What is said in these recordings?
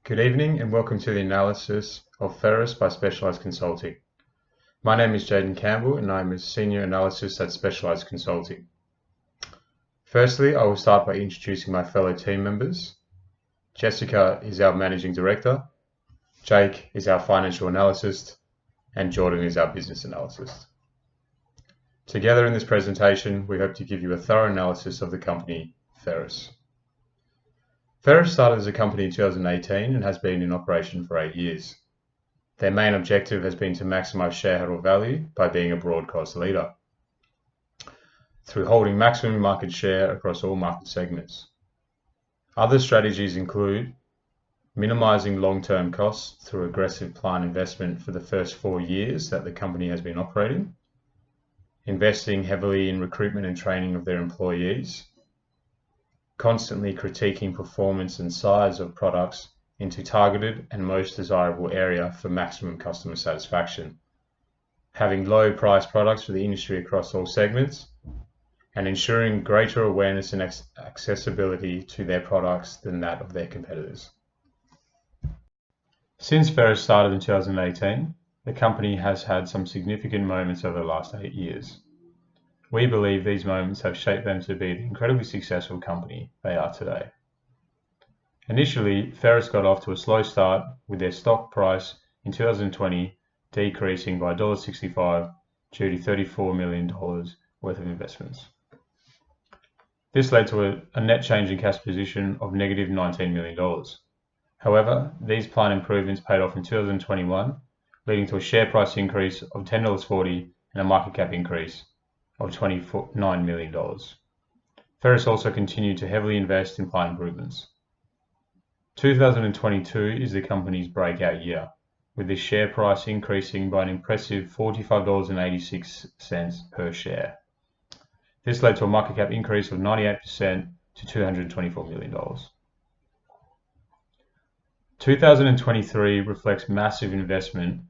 Good evening and welcome to the analysis of Ferris by Specialized Consulting. My name is Jayden Campbell and I'm a Senior Analyst at Specialized Consulting. Firstly, I will start by introducing my fellow team members. Jessica is our Managing Director, Jake is our Financial Analyst, and Jordan is our Business Analyst. Together in this presentation, we hope to give you a thorough analysis of the company Ferris. Ferris started as a company in 2018 and has been in operation for 8 years. Their main objective has been to maximize shareholder value by being a broad-cost leader through holding maximum market share across all market segments. Other strategies include minimizing long-term costs through aggressive plant investment for the first 4 years that the company has been operating, investing heavily in recruitment and training of their employees, constantly critiquing performance and size of products into targeted and most desirable area for maximum customer satisfaction, having low price products for the industry across all segments, and ensuring greater awareness and accessibility to their products than that of their competitors. Since Ferris started in 2018, the company has had some significant moments over the last 8 years. We believe these moments have shaped them to be the incredibly successful company they are today. Initially, Ferris got off to a slow start with their stock price in 2020 decreasing by $1.65 due to $34 million worth of investments. This led to a net change in cash position of negative $19 million. However, these plant improvements paid off in 2021, leading to a share price increase of $10.40 and a market cap increase of $29 million. Ferris also continued to heavily invest in plant improvements. 2022 is the company's breakout year, with the share price increasing by an impressive $45.86 per share. This led to a market cap increase of 98% to $224 million. 2023 reflects massive investment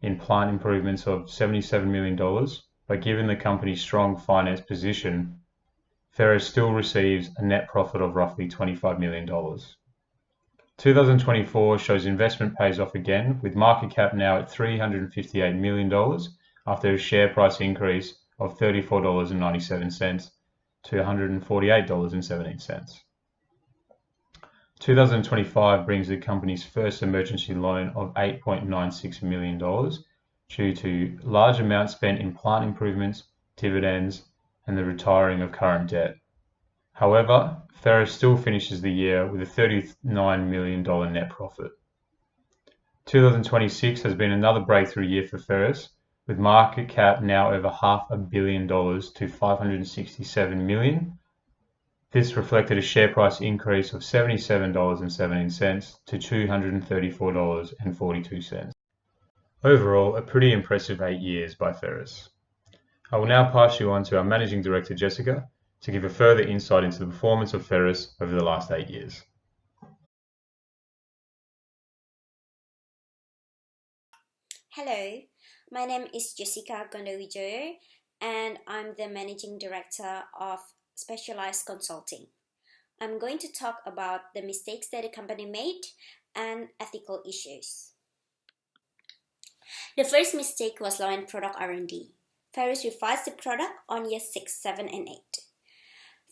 in plant improvements of $77 million, but given the company's strong finance position, Ferris still receives a net profit of roughly $25 million. 2024 shows investment pays off again, with market cap now at $358 million after a share price increase of $34.97 to $148.17. 2025 brings the company's first emergency loan of $8.96 million due to large amounts spent in plant improvements, dividends, and the retiring of current debt. However, Ferris still finishes the year with a $39 million net profit. 2026 has been another breakthrough year for Ferris, with market cap now over $500 million to $567 million. This reflected a share price increase of $77.17 to $234.42. Overall, a pretty impressive 8 years by Ferris. I will now pass you on to our Managing Director, Jessica, to give a further insight into the performance of Ferris over the last 8 years. Hello, my name is Jessica Gondowidjojo, and I'm the Managing Director of Specialized Consulting. I'm going to talk about the mistakes that the company made and ethical issues. The first mistake was low-end product R&D. Ferris revised the product on year 6, 7, and 8.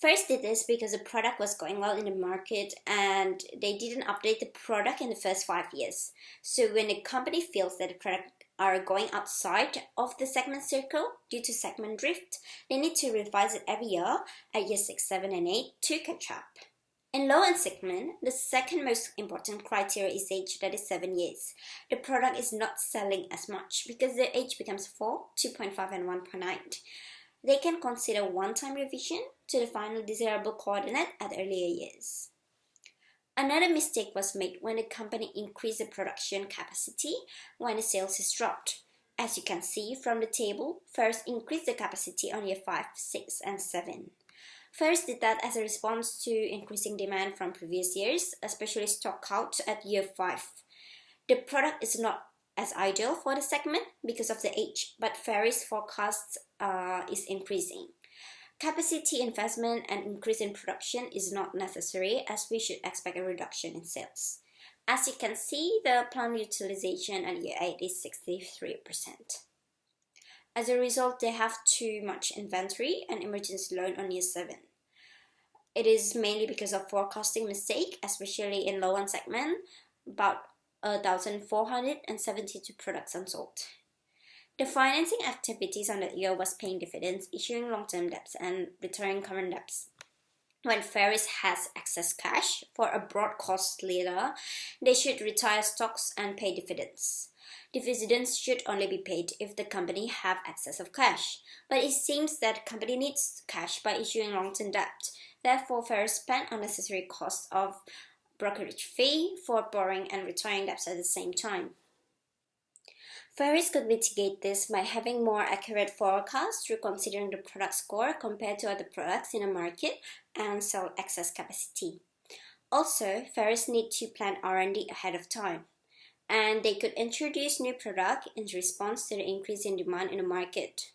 Ferris did this because the product was going well in the market and they didn't update the product in the first 5 years. So when the company feels that the product are going outside of the segment circle due to segment drift, they need to revise it every year at year 6, 7, and 8 to catch up. In low-end segment, the second most important criteria is age, that is 7 years. The product is not selling as much because the age becomes 4, 2.5, and 1.9. They can consider one-time revision to the final desirable coordinate at earlier years. Another mistake was made when the company increased the production capacity when the sales is dropped. As you can see from the table, Ferris increased the capacity on year 5, 6, and 7. Ferris did that as a response to increasing demand from previous years, especially stock out at year 5. The product is not as ideal for the segment because of the age, but Ferris forecasts is increasing. Capacity investment and increase in production is not necessary, as we should expect a reduction in sales. As you can see, the plant utilization at year 8 is 63%. As a result, they have too much inventory and emergency loan on year 7. It is mainly because of forecasting mistake, especially in low-end segment, about 1,472 products unsold. The financing activities on that year was paying dividends, issuing long-term debts, and retiring current debts. When Ferris has excess cash for a broad cost leader, they should retire stocks and pay dividends. Dividends should only be paid if the company have excess of cash, but it seems that the company needs cash by issuing long-term debt. Therefore, Ferris spent unnecessary costs of brokerage fee for borrowing and retiring debts at the same time. Ferris could mitigate this by having more accurate forecasts through considering the product score compared to other products in the market and sell excess capacity. Also, Ferris need to plan R&D ahead of time, and they could introduce new product in response to the increase in demand in the market.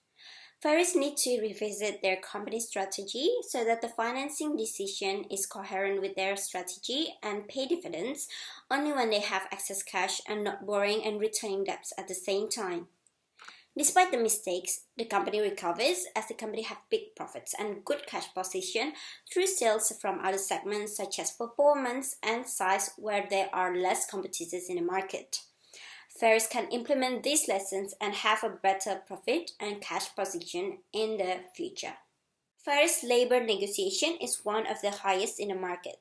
Ferris need to revisit their company strategy so that the financing decision is coherent with their strategy and pay dividends only when they have excess cash and not borrowing and returning debts at the same time. Despite the mistakes, the company recovers as the company have big profits and good cash position through sales from other segments such as performance and size where there are less competitors in the market. Ferris can implement these lessons and have a better profit and cash position in the future. Ferris labor negotiation is one of the highest in the market.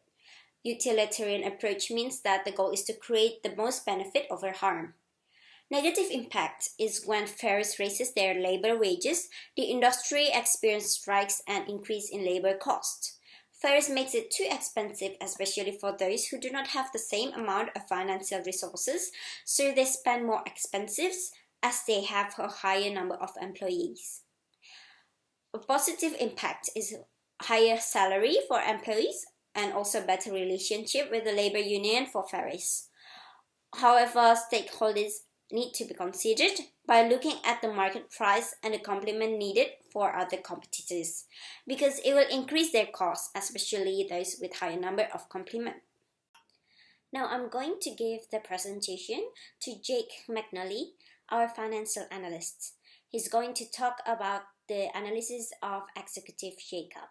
Utilitarian approach means that the goal is to create the most benefit over harm. Negative impact is when Ferris raises their labor wages, the industry experiences strikes and increase in labor costs. Ferris makes it too expensive, especially for those who do not have the same amount of financial resources, so they spend more expenses as they have a higher number of employees. A positive impact is higher salary for employees and also better relationship with the labor union for Ferris. However, stakeholders need to be considered by looking at the market price and the complement needed for other competitors, because it will increase their costs, especially those with higher number of complement. Now I'm going to give the presentation to Jake McNally, our financial analyst. He's going to talk about the analysis of executive shakeup.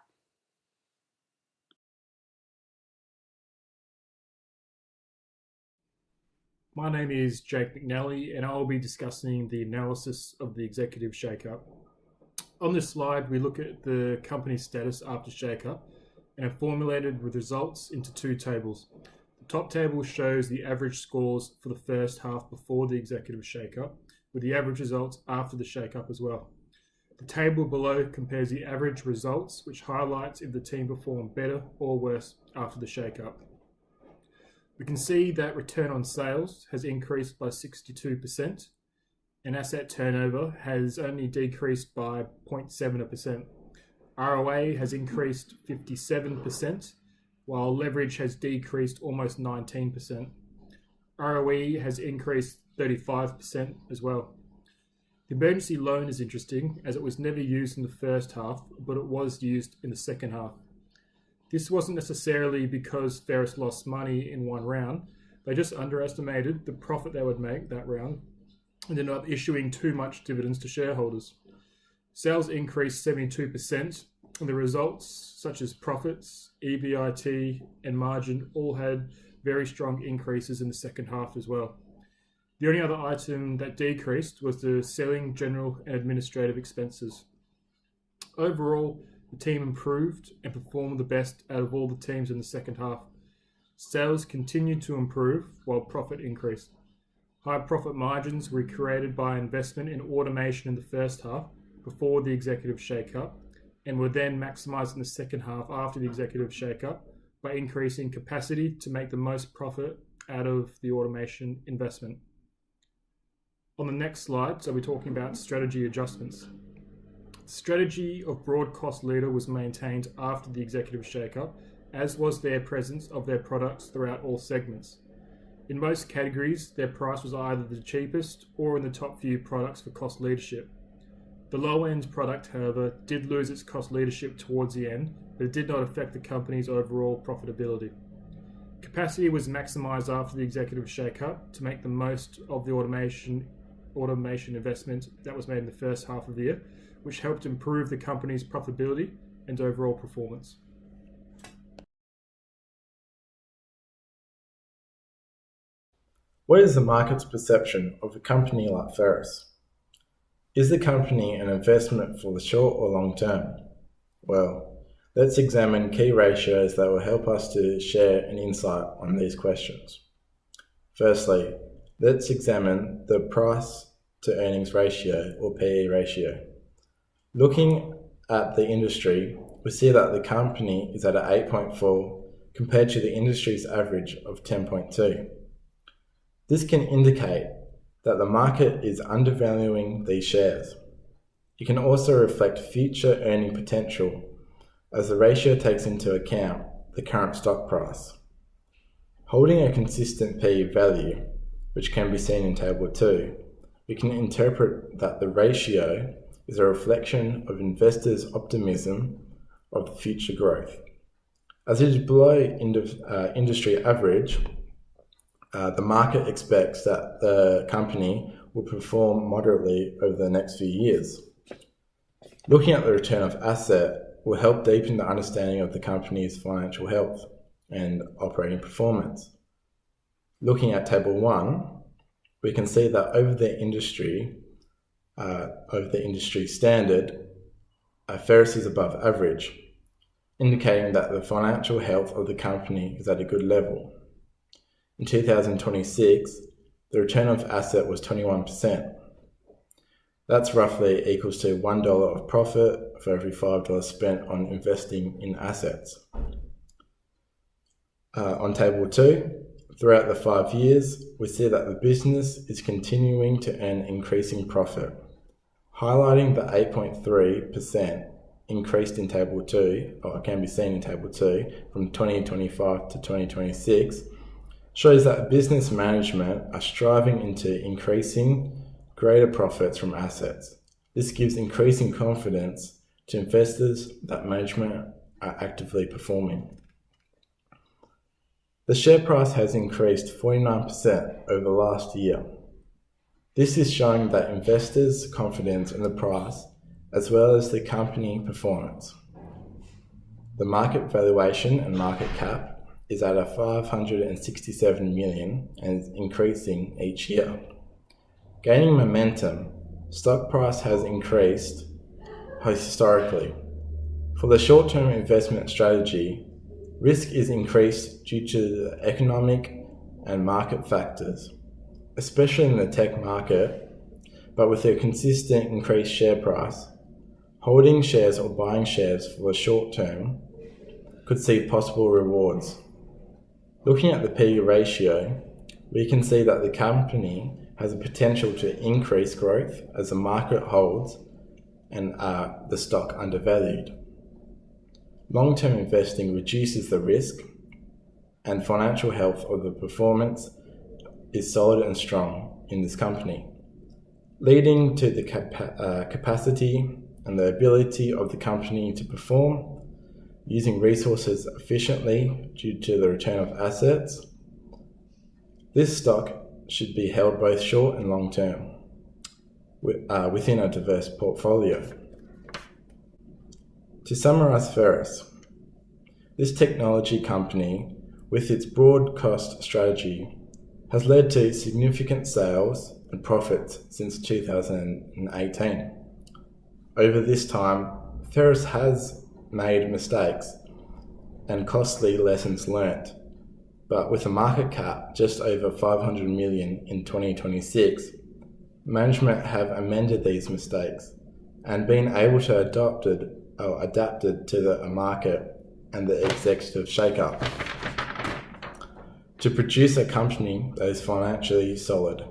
My name is Jake McNally, and I will be discussing the analysis of the executive shakeup. On this slide, we look at the company's status after shakeup and have formulated the results into two tables. The top table shows the average scores for the first half before the executive shakeup, with the average results after the shakeup as well. The table below compares the average results, which highlights if the team performed better or worse after the shakeup. We can see that return on sales has increased by 62%, and asset turnover has only decreased by 0.7%. ROA has increased 57%, while leverage has decreased almost 19%. ROE has increased 35% as well. The emergency loan is interesting as it was never used in the first half, but it was used in the second half. This wasn't necessarily because Ferris lost money in one round. They just underestimated the profit they would make that round and ended up issuing too much dividends to shareholders. Sales increased 72%, and the results, such as profits, EBIT, and margin, all had very strong increases in the second half as well. The only other item that decreased was the selling, general, and administrative expenses. Overall, the team improved and performed the best out of all the teams in the second half. Sales continued to improve while profit increased. High profit margins were created by investment in automation in the first half before the executive shakeup and were then maximised in the second half after the executive shakeup by increasing capacity to make the most profit out of the automation investment. On the next slide, so we're talking about strategy adjustments. The strategy of broad cost leader was maintained after the executive shakeup, as was their presence of their products throughout all segments. In most categories, their price was either the cheapest or in the top few products for cost leadership. The low-end product, however, did lose its cost leadership towards the end, but it did not affect the company's overall profitability. Capacity was maximised after the executive shake-up to make the most of the automation investment that was made in the first half of the year, which helped improve the company's profitability and overall performance. What is the market's perception of a company like Ferris? Is the company an investment for the short or long term? Well, let's examine key ratios that will help us to share an insight on these questions. Firstly, let's examine the price to earnings ratio, or PE ratio. Looking at the industry, we see that the company is at an 8.4 compared to the industry's average of 10.2. This can indicate that the market is undervaluing these shares. It can also reflect future earning potential, as the ratio takes into account the current stock price. Holding a consistent PE value, which can be seen in Table 2, we can interpret that the ratio is a reflection of investors' optimism of the future growth. As it is below industry average, the market expects that the company will perform moderately over the next few years. Looking at the return of asset will help deepen the understanding of the company's financial health and operating performance. Looking at Table 1, we can see that over the industry standard, Ferris is above average, indicating that the financial health of the company is at a good level. In 2026, the return of asset was 21%. That's roughly equals to $1 of profit for every $5 spent on investing in assets. On Table 2, throughout the 5 years, we see that the business is continuing to earn increasing profit, highlighting the 8.3% increased in Table 2, or can be seen in Table 2, from 2025 to 2026, shows that business management are striving into increasing greater profits from assets. This gives increasing confidence to investors that management are actively performing. The share price has increased 49% over the last year. This is showing that investors' confidence in the price as well as the company performance. The market valuation and market cap is at a 567 million and is increasing each year. Gaining momentum, stock price has increased historically. For the short-term investment strategy, risk is increased due to the economic and market factors, especially in the tech market, but with a consistent increased share price, holding shares or buying shares for the short term could see possible rewards. Looking at the PE ratio, we can see that the company has a potential to increase growth as the market holds and the stock undervalued. Long-term investing reduces the risk, and financial health of the performance is solid and strong in this company, leading to the capacity and the ability of the company to perform using resources efficiently due to the return of assets. This stock should be held both short and long term within a diverse portfolio. To summarize Ferris, this technology company, with its broad cost strategy, has led to significant sales and profits since 2018. Over this time, Ferris has made mistakes and costly lessons learnt, but with a market cap just over 500 million in 2026, management have amended these mistakes and been able to adapted to the market and the executive shake-up to produce a company that is financially solid.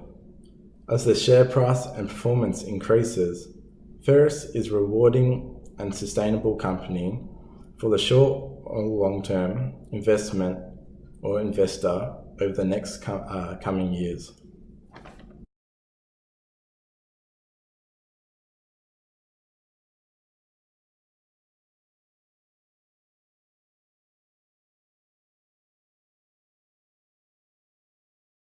As the share price and performance increases, Ferris is rewarding and sustainable company for the short or long-term investment or investor over the next coming years.